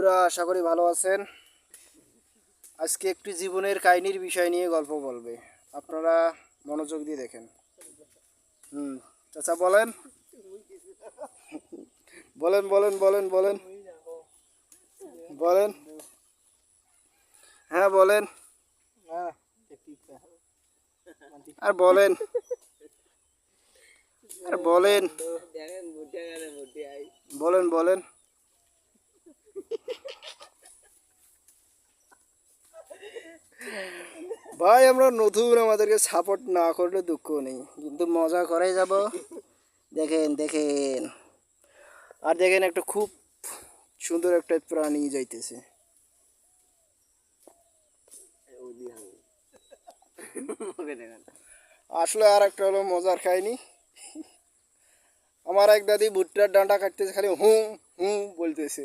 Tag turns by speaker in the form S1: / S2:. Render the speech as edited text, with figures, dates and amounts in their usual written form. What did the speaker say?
S1: বন্ধুরা, আশা করি ভালো আছেন। আজকে একটি জীবনের কাহিনীর বিষয় নিয়ে গল্প বলবে, আপনারা মনোযোগ দিয়ে দেখেন। চাচা বলেন, বলেন বলেন বলেন বলেন বলেন। হ্যাঁ বলেন, আর বলেন, আর বলেন বলেন বলেন। ভাই আমরা নতুন, আমাদেরকে সাপোর্ট না করলে দুঃখ নেই, কিন্তু মজা করে যাব। দেখেন দেখেন, আর দেখেন একটা খুব সুন্দর একটা প্রাণী যাইতেছে। আসলে আর একটা হলো মজার খাইনি। আমার এক দাদি ভুট্টার ডান্ডা কাটতেছে, খালি হুঁ হুঁ বলতেছে।